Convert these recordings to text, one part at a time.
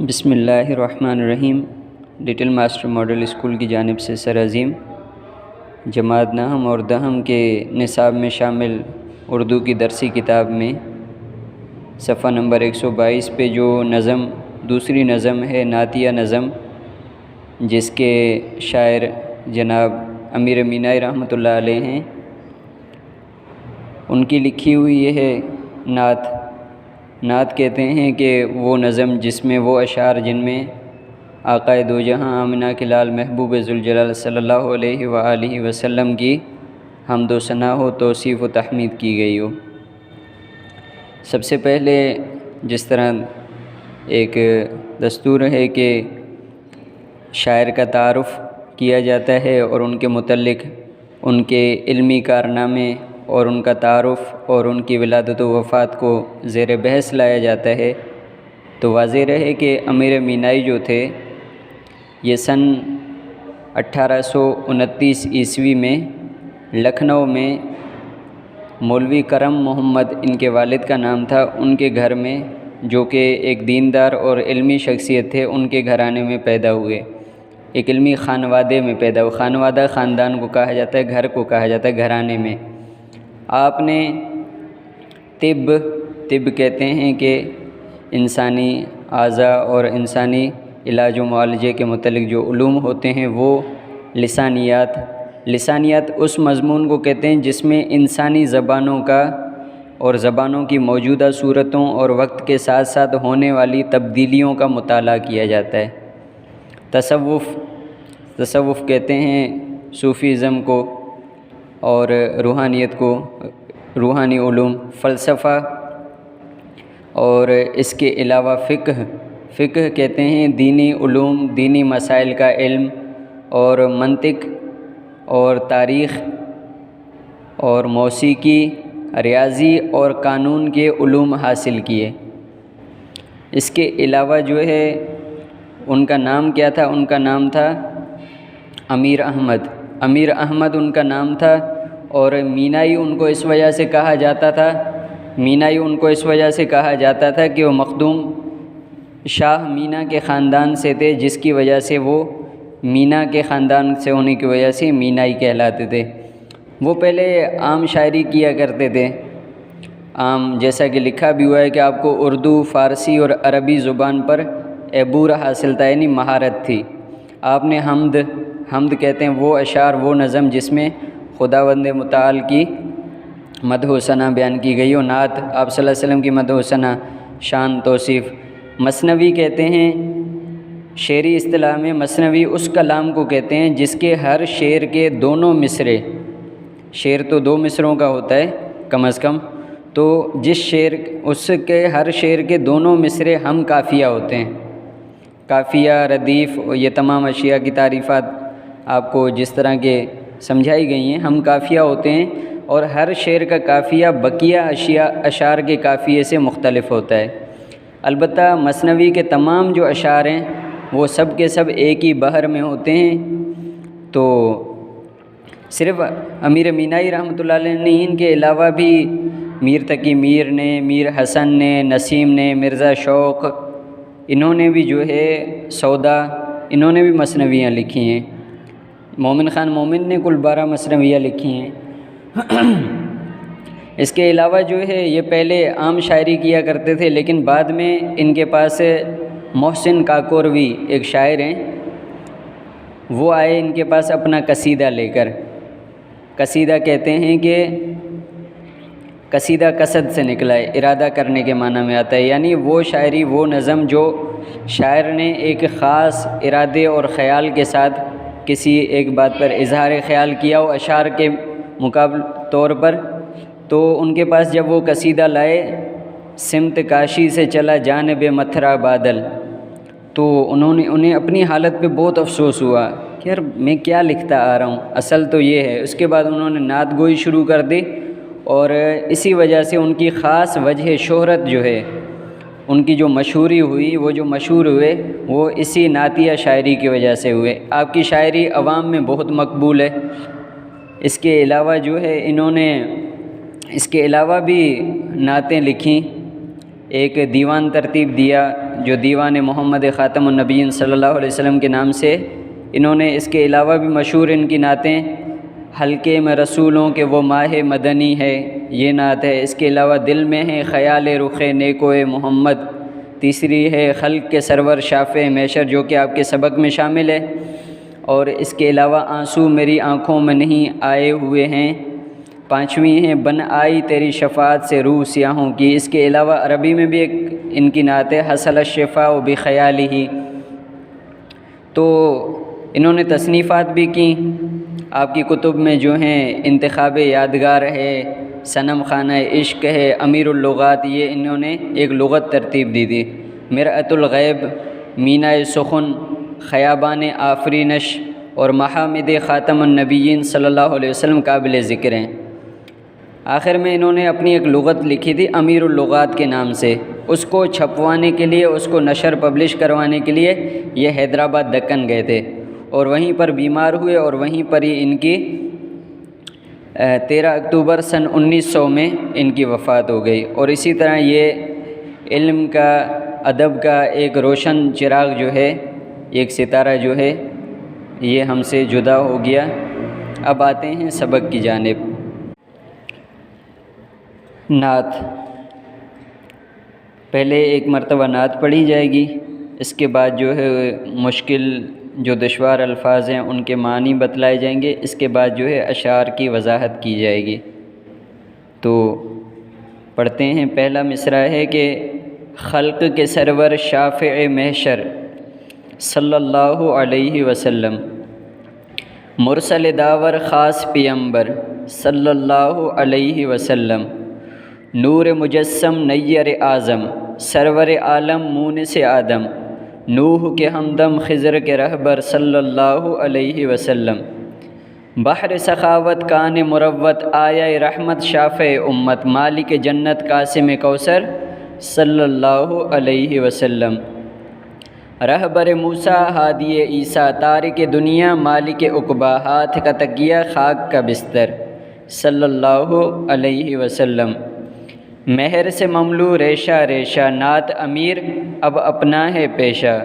بسم اللہ الرحمن الرحیم۔ لٹل ماسٹر ماڈل اسکول کی جانب سے سرعظیم جماعت نہم اور دہم کے نصاب میں شامل اردو کی درسی کتاب میں صفحہ نمبر 122 پہ جو نظم دوسری نظم ہے نعتیہ نظم، جس کے شاعر جناب امیر مینائی رحمۃ اللہ علیہ ہیں، ان کی لکھی ہوئی یہ ہے نعت کہتے ہیں کہ وہ نظم جس میں وہ اشعار جن میں آقائے دو جہاں آمنہ کے لال محبوب ذوالجلال صلی اللہ علیہ وآلہ وسلم کی حمد و ثنا ہو، توصیف و تحمید کی گئی ہو۔ سب سے پہلے جس طرح ایک دستور ہے کہ شاعر کا تعارف کیا جاتا ہے اور ان کے متعلق ان کے علمی کارنامے اور ان کا تعارف اور ان کی ولادت و وفات کو زیر بحث لایا جاتا ہے، تو واضح رہے کہ امیر مینائی جو تھے یہ سن 1829 عیسوی میں لکھنؤ میں مولوی کرم محمد ان کے والد کا نام تھا، ان کے گھر میں، جو کہ ایک دیندار اور علمی شخصیت تھے، ان کے گھرانے میں پیدا ہوئے، ایک علمی خانوادے میں پیدا ہوئے۔ خانوادہ خاندان کو کہا جاتا ہے، گھر کو کہا جاتا ہے، گھرانے میں۔ آپ نے طب کہتے ہیں کہ انسانی اعضاء اور انسانی علاج و معالجے کے متعلق جو علوم ہوتے ہیں وہ لسانیات اس مضمون کو کہتے ہیں جس میں انسانی زبانوں کا اور زبانوں کی موجودہ صورتوں اور وقت کے ساتھ ساتھ ہونے والی تبدیلیوں کا مطالعہ کیا جاتا ہے۔ تصوف کہتے ہیں صوفیزم کو، اور روحانیت کو روحانی علوم، فلسفہ، اور اس کے علاوہ فقہ کہتے ہیں دینی علوم، دینی مسائل کا علم، اور منطق اور تاریخ اور موسیقی، ریاضی اور قانون کے علوم حاصل کیے۔ اس کے علاوہ جو ہے ان کا نام کیا تھا؟ ان کا نام تھا امیر احمد ان کا نام تھا، اور مینائی ان کو اس وجہ سے کہا جاتا تھا کہ وہ مخدوم شاہ مینا کے خاندان سے تھے، جس کی وجہ سے وہ مینا کے خاندان سے ہونے کی وجہ سے مینائی کہلاتے تھے۔ وہ پہلے عام شاعری کیا کرتے تھے، جیسا کہ لکھا بھی ہوا ہے کہ آپ کو اردو، فارسی اور عربی زبان پر عبور حاصل تھا، یعنی مہارت تھی۔ آپ نے حمد کہتے ہیں وہ اشعار، وہ نظم جس میں خداوند متعال کی مدح و ثنا بیان کی گئی ہو، نعت آپ صلی اللہ علیہ وسلم کی مدح و ثنا، شان، توصیف۔ مثنوی کہتے ہیں، شعری اصطلاح میں مثنوی اس کلام کو کہتے ہیں جس کے ہر شعر کے دونوں مصرے، شعر تو 2 مصروں کا ہوتا ہے کم از کم، تو اس کے ہر شعر کے دونوں مصرے ہم قافیہ ہوتے ہیں۔ قافیہ، ردیف، یہ تمام اشیاء کی تعریفات آپ کو جس طرح کے سمجھائی گئی ہیں، ہم قافیہ ہوتے ہیں، اور ہر شعر کا قافیہ بقیہ اشعار کے قافیے سے مختلف ہوتا ہے۔ البتہ مثنوی کے تمام جو اشعار ہیں وہ سب کے سب ایک ہی بحر میں ہوتے ہیں۔ تو صرف امیر مینائی رحمۃ اللہ علیہ نے، ان کے علاوہ بھی میر تقی میر نے، میر حسن نے، نسیم نے، مرزا شوق، انہوں نے بھی جو ہے سودا، انہوں نے بھی مثنویاں لکھی ہیں۔ مومن خان مومن نے کل 12 مثنویاں لکھی ہیں۔ اس کے علاوہ جو ہے یہ پہلے عام شاعری کیا کرتے تھے، لیکن بعد میں ان کے پاس محسن کاکوروی ایک شاعر ہیں، وہ آئے ان کے پاس اپنا قصیدہ لے کر۔ قصیدہ کہتے ہیں کہ قصیدہ قصد سے نکلا ہے، ارادہ کرنے کے معنی میں آتا ہے، یعنی وہ شاعری، وہ نظم جو شاعر نے ایک خاص ارادے اور خیال کے ساتھ کسی ایک بات پر اظہار خیال کیا ہو اشعار کے مقابل طور پر، تو ان کے پاس جب وہ قصیدہ لائے، سمت کاشی سے چلا جانب متھرا بادل، تو انہیں اپنی حالت پہ بہت افسوس ہوا کہ یار میں کیا لکھتا آ رہا ہوں، اصل تو یہ ہے۔ اس کے بعد انہوں نے نعت گوئی شروع کر دی، اور اسی وجہ سے ان کی خاص وجہ شہرت جو ہے، ان کی جو مشہوری ہوئی، وہ جو مشہور ہوئے وہ اسی نعتیہ شاعری کی وجہ سے ہوئے۔ آپ کی شاعری عوام میں بہت مقبول ہے۔ اس کے علاوہ جو ہے انہوں نے اس کے علاوہ بھی نعتیں لکھیں، ایک دیوان ترتیب دیا جو دیوان محمد خاتم النبیین صلی اللہ علیہ وسلم کے نام سے انہوں نے اس کے علاوہ بھی مشہور ان کی نعتیں حلقے میں رسولوں کے وہ ماہ مدنی ہے، یہ نعت ہے۔ اس کے علاوہ دل میں ہے خیال رخ نیکوئے محمد، تیسری ہے خلق کے سرور شافع محشر جو کہ آپ کے سبق میں شامل ہے، اور اس کے علاوہ آنسو میری آنکھوں میں نہیں آئے ہوئے ہیں، پانچویں ہیں بن آئی تیری شفاعت سے روح سیاہوں کی۔ اس کے علاوہ عربی میں بھی ایک ان کی نعت ہے حصل الشفاء بخیالہ۔ تو انہوں نے تصنیفات بھی کی، آپ کی کتب میں جو ہیں انتخاب یادگار ہے، صنم خانہ عشق ہے، امیر اللغات، یہ انہوں نے ایک لغت ترتیب دی تھی۔ مرأۃ الغیب، مینۂ سخن، خیابان آفرینش اور محامد خاتم النبیین صلی اللہ علیہ وسلم قابل ذکر ہیں۔ آخر میں انہوں نے اپنی ایک لغت لکھی تھی امیر اللغات کے نام سے، اس کو چھپوانے کے لیے، اس کو نشر پبلش کروانے کے لیے یہ حیدرآباد دکن گئے تھے، اور وہیں پر بیمار ہوئے، اور وہیں پر ہی ان کی 13 اکتوبر سن 1900 میں ان کی وفات ہو گئی۔ اور اسی طرح یہ علم کا، ادب کا ایک روشن چراغ جو ہے، ایک ستارہ جو ہے، یہ ہم سے جدا ہو گیا۔ اب آتے ہیں سبق کی جانب۔ نعت، پہلے ایک مرتبہ نعت پڑھی جائے گی، اس کے بعد جو ہے مشکل جو دشوار الفاظ ہیں ان کے معنی بتلائے جائیں گے، اس کے بعد جو ہے اشعار کی وضاحت کی جائے گی۔ تو پڑھتے ہیں۔ پہلا مصرع ہے کہ خلق کے سرور شافع محشر صلی اللہ علیہ وسلم، مرسل داور خاص پیمبر صلی اللہ علیہ وسلم، نور مجسم نیر اعظم سرور عالم مونس آدم، نوح کے ہمدم خضر کے رہبر صلی اللہ علیہ وسلم، بحر سخاوت کان مروت آیا رحمت شافع امت، مالک جنت قاسم کوثر صلی اللہ علیہ وسلم، رہبر موسیٰ ہادی عیسیٰ تارک دنیا مالک عقبہ، ہاتھ کا تکیہ خاک کا بستر صلی اللہ علیہ وسلم، مہر سے مملو ریشہ ریشہ نعت امیر اب اپنا ہے پیشہ،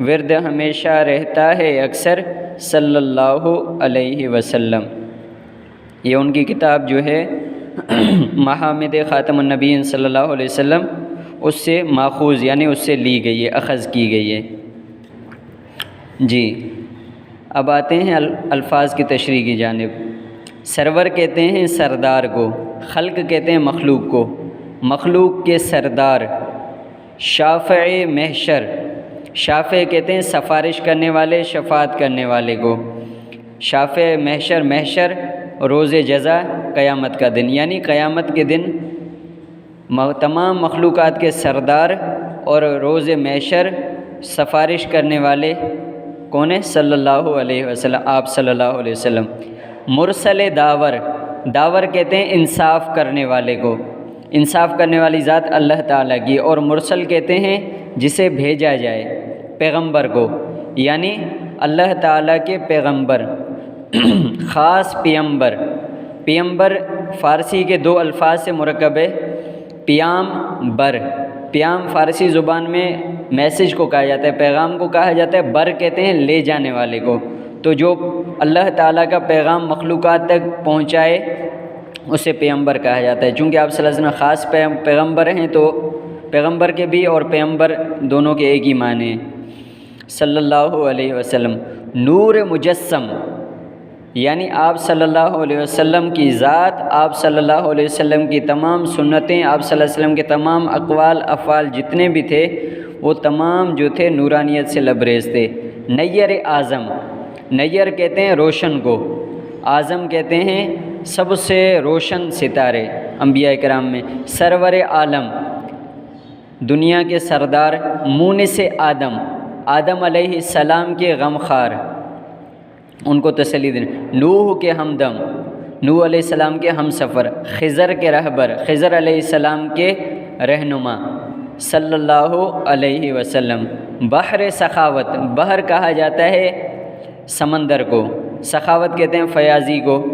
ورد ہمیشہ رہتا ہے اکثر صلی اللہ علیہ وسلم۔ یہ ان کی کتاب جو ہے محامد خاتم النبیین صلی اللہ علیہ وسلم، اس سے ماخوذ یعنی اس سے لی گئی ہے، اخذ کی گئی ہے۔ جی، اب آتے ہیں الفاظ کی تشریح کی جانب۔ سرور کہتے ہیں سردار کو، خلق کہتے ہیں مخلوق کو، مخلوق کے سردار، شافع محشر، شافع کہتے ہیں سفارش کرنے والے، شفاعت کرنے والے کو، شافع محشر، محشر روز جزا قیامت کا دن، یعنی قیامت کے دن تمام مخلوقات کے سردار اور روز محشر سفارش کرنے والے کون ہیں؟ صلی اللہ علیہ وسلم، آپ صلی اللہ علیہ وسلم۔ مرسل داور، داور کہتے ہیں انصاف کرنے والے کو، انصاف کرنے والی ذات اللہ تعالیٰ کی، اور مرسل کہتے ہیں جسے بھیجا جائے، پیغمبر کو، یعنی اللہ تعالیٰ کے پیغمبر، خاص پیمبر۔ پیمبر فارسی کے دو الفاظ سے مرکب ہے، پیام بر، پیام فارسی زبان میں میسج کو کہا جاتا ہے، پیغام کو کہا جاتا ہے، بر کہتے ہیں لے جانے والے کو۔ تو جو اللہ تعالیٰ کا پیغام مخلوقات تک پہنچائے اسے پیغمبر کہا جاتا ہے۔ چونکہ آپ صلی اللہ علیہ وسلم خاص پیغمبر ہیں تو پیغمبر کے بھی اور پیغمبر دونوں کے ایک ہی معنی ہیں، صلی اللہ علیہ وسلم۔ نور مجسم، یعنی آپ صلی اللہ علیہ وسلم کی ذات، آپ صلی اللہ علیہ وسلم کی تمام سنتیں، آپ صلی اللہ علیہ وسلم کے تمام اقوال افعال جتنے بھی تھے وہ تمام جو تھے نورانیت سے لبریز تھے۔ نیر اعظم، نیر کہتے ہیں روشن کو، اعظم کہتے ہیں سب سے روشن ستارے انبیاء کرام میں۔ سرور عالم، دنیا کے سردار، مونس آدم، آدم علیہ السلام کے غمخوار، ان کو تسلی دینا۔ نوح کے ہمدم، نوح علیہ السلام کے ہم سفر۔ خضر کے رہبر، خضر علیہ السلام کے رہنما، صلی اللہ علیہ وسلم۔ بحر سخاوت، بحر کہا جاتا ہے سمندر کو، سخاوت کہتے ہیں فیاضی کو،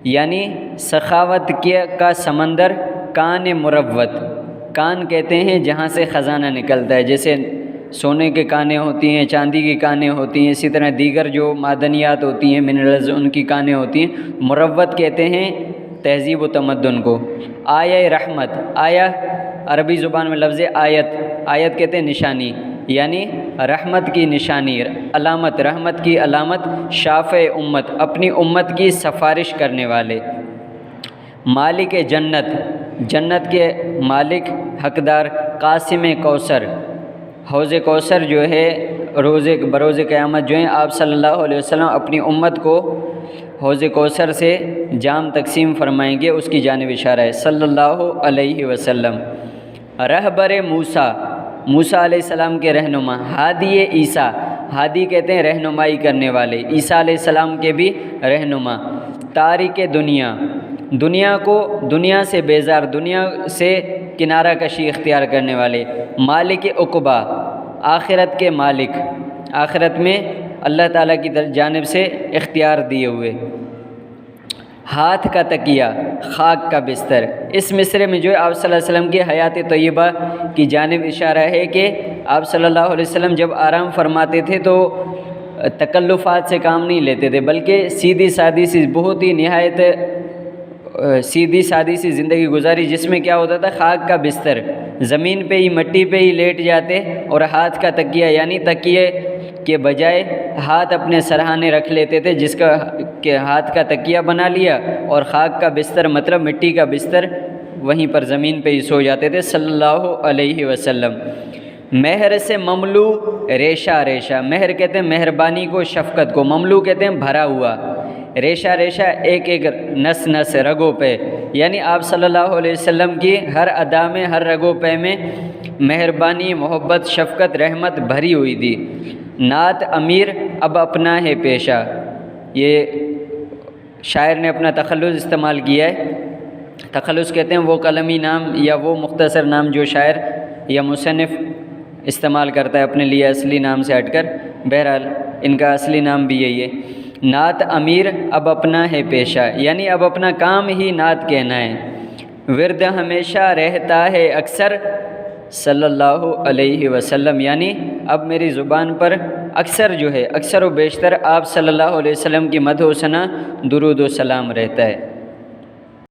یعنی سخاوت کا سمندر، کان مروت، کان کہتے ہیں جہاں سے خزانہ نکلتا ہے، جیسے سونے کے کانیں ہوتی ہیں، چاندی کی کانیں ہوتی ہیں، اسی طرح دیگر جو معدنیات ہوتی ہیں، منرلز، ان کی کانیں ہوتی ہیں۔ مروت کہتے ہیں تہذیب و تمدن کو۔ آیہ رحمت، آیہ عربی زبان میں لفظ آیت، آیت کہتے ہیں نشانی، یعنی رحمت کی نشانی، علامت، رحمت کی علامت۔ شافع امت، اپنی امت کی سفارش کرنے والے۔ مالک جنت، جنت کے مالک، حقدار۔ قاسم کوثر، حوض کوثر جو ہے بروز قیامت جو ہے آپ صلی اللہ علیہ وسلم اپنی امت کو حوض کوثر سے جام تقسیم فرمائیں گے، اس کی جانب اشارہ ہے صلی اللہ علیہ وسلم۔ رہبر موسیٰ، موسیٰ علیہ السلام کے رہنما۔ ہادی عیسیٰ، ہادی کہتے ہیں رہنمائی کرنے والے، عیسیٰ علیہ السلام کے بھی رہنما۔ تارک دنیا، دنیا کو، دنیا سے بیزار، دنیا سے کنارہ کشی اختیار کرنے والے۔ مالک عقبہ، آخرت کے مالک، آخرت میں اللہ تعالیٰ کی جانب سے اختیار دیے ہوئے۔ ہاتھ کا تکیہ، خاک کا بستر۔ اس مصرے میں جو ہے آپ صلی اللہ علیہ وسلم کی حیات طیبہ کی جانب اشارہ ہے کہ آپ صلی اللہ علیہ وسلم جب آرام فرماتے تھے تو تکلفات سے کام نہیں لیتے تھے، بلکہ سیدھی سادی سی، بہت ہی نہایت سیدھی سادی سی زندگی گزاری، جس میں کیا ہوتا تھا، خاک کا بستر، زمین پہ ہی، مٹی پہ ہی لیٹ جاتے، اور ہاتھ کا تکیہ یعنی تکیے کے بجائے ہاتھ اپنے سرہانے رکھ لیتے تھے، جس کا کہ ہاتھ کا تکیہ بنا لیا، اور خاک کا بستر مطلب مٹی کا بستر، وہیں پر زمین پہ ہی سو جاتے تھے صلی اللہ علیہ وسلم۔ مہر سے مملو، ریشہ ریشہ، مہر کہتے ہیں مہربانی کو، شفقت کو، مملو کہتے ہیں بھرا ہوا، ریشہ ریشہ ایک ایک نس نس رگوں پہ، یعنی آپ صلی اللہ علیہ وسلم کی ہر ادا میں، ہر رگوں پہ میں مہربانی، محبت، شفقت، رحمت بھری ہوئی تھی۔ نعت امیر اب اپنا ہے پیشہ، یہ شاعر نے اپنا تخلص استعمال کیا ہے۔ تخلص کہتے ہیں وہ قلمی نام یا وہ مختصر نام جو شاعر یا مصنف استعمال کرتا ہے اپنے لیے اصلی نام سے ہٹ کر، بہرحال ان کا اصلی نام بھی یہی ہے۔ نعت امیر اب اپنا ہے پیشہ، یعنی اب اپنا کام ہی نعت کہنا ہے۔ ورد ہمیشہ رہتا ہے اکثر صلی اللہ علیہ وسلم، یعنی اب میری زبان پر اکثر جو ہے، اکثر و بیشتر آپ صلی اللہ علیہ وسلم کی مدح و ثنا، درود و سلام رہتا ہے۔